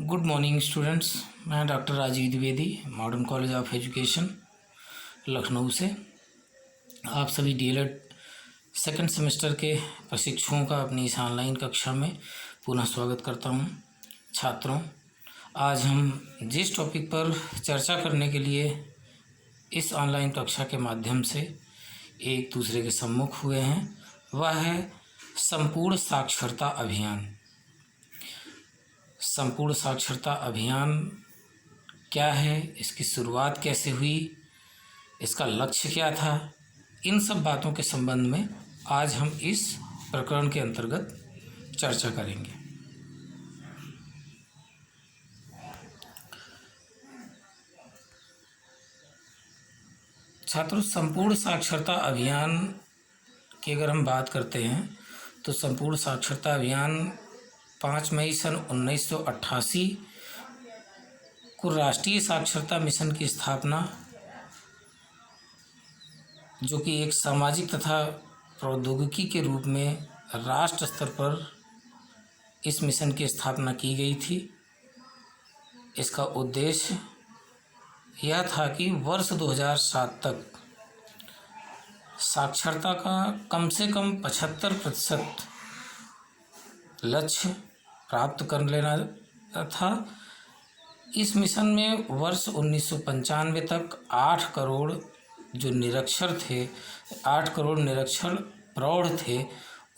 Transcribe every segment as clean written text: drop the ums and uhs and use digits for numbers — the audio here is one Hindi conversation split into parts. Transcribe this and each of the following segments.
Good morning students. मैं doctor Rajeev Dwivedi, modern college of education Lucknow से आप सभी डीएलएड सेकंड सेमेस्टर के प्रशिक्षुओं का अपनी इस ऑनलाइन कक्षा में पुनः स्वागत करता हूं। छात्रों, आज हम जिस टॉपिक पर चर्चा करने के लिए इस ऑनलाइन कक्षा के माध्यम से एक दूसरे के सम्मुख हुए हैं वह है संपूर्ण साक्षरता अभियान। संपूर्ण साक्षरता अभियान क्या है, इसकी शुरुआत कैसे हुई, इसका लक्ष्य क्या था, इन सब बातों के संबंध में आज हम इस प्रकरण के अंतर्गत चर्चा करेंगे। छात्रों, संपूर्ण साक्षरता अभियान की अगर हम बात करते हैं तो संपूर्ण साक्षरता अभियान 5 मई सन 1988 को राष्ट्रीय साक्षरता मिशन की स्थापना, जो कि एक सामाजिक तथा प्रौद्योगिकी के रूप में राष्ट्र स्तर पर इस मिशन की स्थापना की गई थी। इसका उद्देश्य यह था कि वर्ष 2007 तक साक्षरता का कम से कम 75% लक्ष्य प्राप्त कर लेना था। इस मिशन में वर्ष 1995 तक 8 करोड़ जो निरक्षर थे, 8 करोड़ निरक्षर प्रौढ़ थे,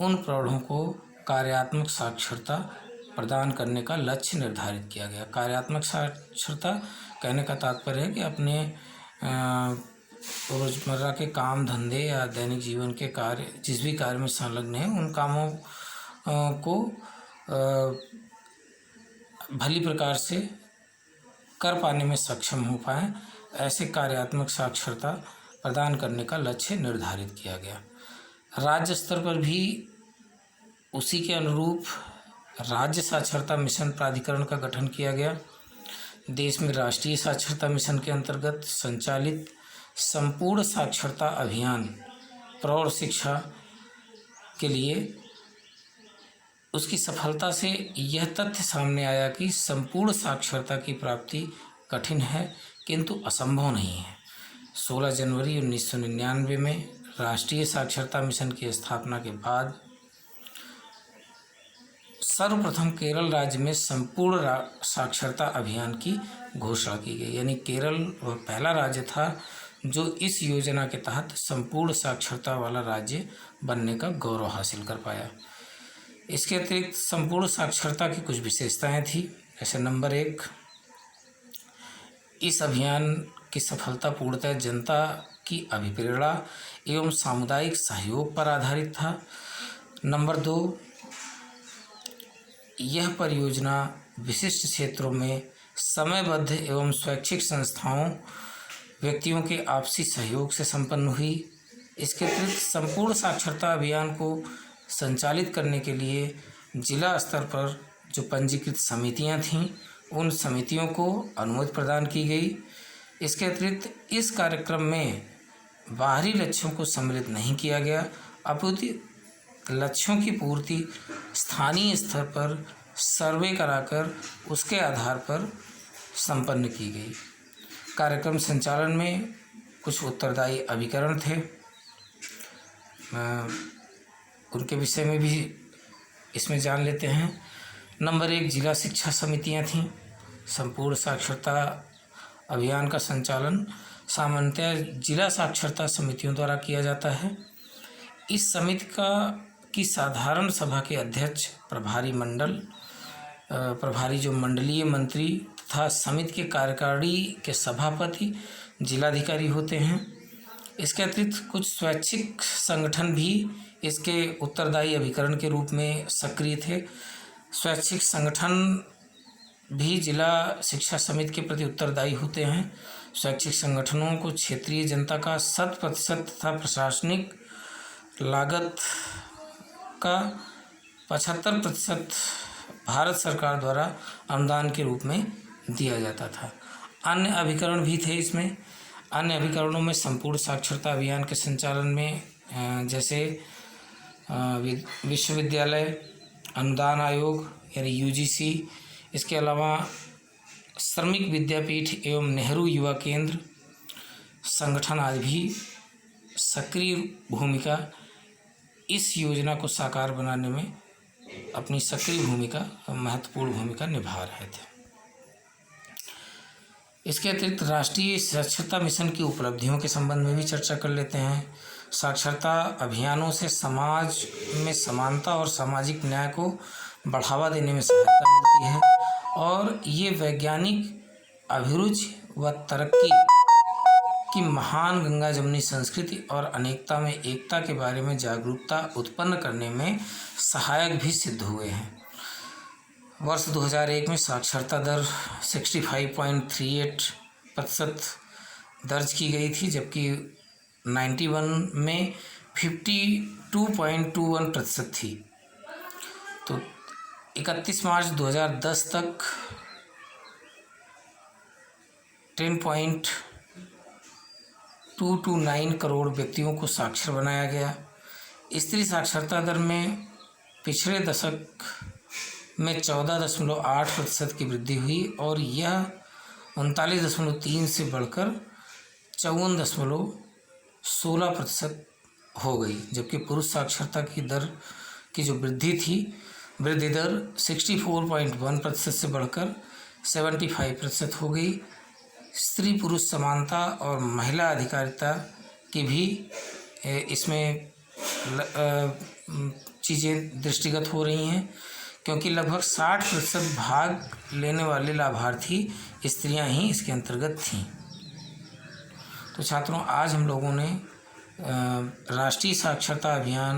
उन प्रौढ़ों को कार्यात्मक साक्षरता प्रदान करने का लक्ष्य निर्धारित किया गया। कार्यात्मक साक्षरता कहने का तात्पर्य है कि अपने रोज़मर्रा के काम धंधे या दैनिक जीवन के कार्य, जिस भी कार्य में संलग्न है, उन कामों को भली प्रकार से कर पाने में सक्षम हो पाए, ऐसे कार्यात्मक साक्षरता प्रदान करने का लक्ष्य निर्धारित किया गया। राज्य स्तर पर भी उसी के अनुरूप राज्य साक्षरता मिशन प्राधिकरण का गठन किया गया। देश में राष्ट्रीय साक्षरता मिशन के अंतर्गत संचालित संपूर्ण साक्षरता अभियान प्रौढ़ शिक्षा के लिए उसकी सफलता से यह तथ्य सामने आया कि संपूर्ण साक्षरता की प्राप्ति कठिन है किंतु असंभव नहीं है। 16 जनवरी 1999 में राष्ट्रीय साक्षरता मिशन की स्थापना के बाद सर्वप्रथम केरल राज्य में संपूर्ण साक्षरता अभियान की घोषणा की गई। यानी केरल वह पहला राज्य था जो इस योजना के तहत संपूर्ण साक्षरता वाला राज्य बनने का गौरव हासिल कर पाया। इसके अतिरिक्त संपूर्ण साक्षरता की कुछ विशेषताएं थी। जैसे नंबर 1, इस अभियान की सफलता पूर्णतः जनता की अभिप्रेरणा एवं सामुदायिक सहयोग पर आधारित था। नंबर 2, यह परियोजना विशिष्ट क्षेत्रों में समयबद्ध एवं स्वैच्छिक संस्थाओं, व्यक्तियों के आपसी सहयोग से संपन्न हुई। इसके अतिरिक्त संपूर्ण साक्षरता अभियान को संचालित करने के लिए जिला स्तर पर जो पंजीकृत समितियां थीं, उन समितियों को अनुमति प्रदान की गई। इसके अतिरिक्त इस कार्यक्रम में बाहरी लक्ष्यों को सम्मिलित नहीं किया गया, अपितु लक्ष्यों की पूर्ति स्थानीय स्तर पर सर्वे कराकर उसके आधार पर संपन्न की गई। कार्यक्रम संचालन में कुछ उत्तरदायी अभिकरण थे, उनके विषय में भी इसमें जान लेते हैं। नंबर 1, जिला शिक्षा समितियां थीं। संपूर्ण साक्षरता अभियान का संचालन सामान्यतः जिला साक्षरता समितियों द्वारा किया जाता है। इस समिति की साधारण सभा के अध्यक्ष, प्रभारी जो मंडलीय मंत्री तथा समिति के कार्यकारिणी के सभापति जिलाधिकारी होते हैं। इसके अतिरिक्त कुछ स्वैच्छिक संगठन भी इसके उत्तरदायी अभिकरण के रूप में सक्रिय थे। स्वैच्छिक संगठन भी जिला शिक्षा समिति के प्रति उत्तरदायी होते हैं। स्वैच्छिक संगठनों को क्षेत्रीय जनता का 100% तथा प्रशासनिक लागत का 75% भारत सरकार द्वारा अनुदान के रूप में दिया जाता था। अन्य अभिकरण भी थे इसमें। अन्य अभिकरणों में संपूर्ण साक्षरता अभियान के संचालन में जैसे विश्वविद्यालय अनुदान आयोग यानी यूजीसी, इसके अलावा श्रमिक विद्यापीठ एवं नेहरू युवा केंद्र संगठन आदि भी सक्रिय भूमिका इस योजना को साकार बनाने में अपनी सक्रिय भूमिका, महत्वपूर्ण भूमिका निभा रहे थे। इसके अतिरिक्त राष्ट्रीय साक्षरता मिशन की उपलब्धियों के संबंध में भी चर्चा कर लेते हैं। साक्षरता अभियानों से समाज में समानता और सामाजिक न्याय को बढ़ावा देने में सहायता मिलती है और ये वैज्ञानिक अभिरुचि व तरक्की की महान गंगा जमुनी संस्कृति और अनेकता में एकता के बारे में जागरूकता उत्पन्न करने में सहायक भी सिद्ध हुए हैं। वर्ष 2001 में साक्षरता दर 65.38% दर्ज की गई थी, जबकि 91 में 52.21% थी। तो 31 मार्च 2010 तक 10.229 करोड़ व्यक्तियों को साक्षर बनाया गया। स्त्री साक्षरता दर में पिछले दशक में 14.8% की वृद्धि हुई और यह 39.3 से बढ़कर 54.16% हो गई, जबकि पुरुष साक्षरता की दर की जो वृद्धि दर 64.1% से बढ़कर 75% हो गई। स्त्री पुरुष समानता और महिला अधिकारिता की भी इसमें चीज़ें दृष्टिगत हो रही हैं, क्योंकि लगभग 60% भाग लेने वाले लाभार्थी स्त्रियां ही इसके अंतर्गत थीं। तो छात्रों, आज हम लोगों ने राष्ट्रीय साक्षरता अभियान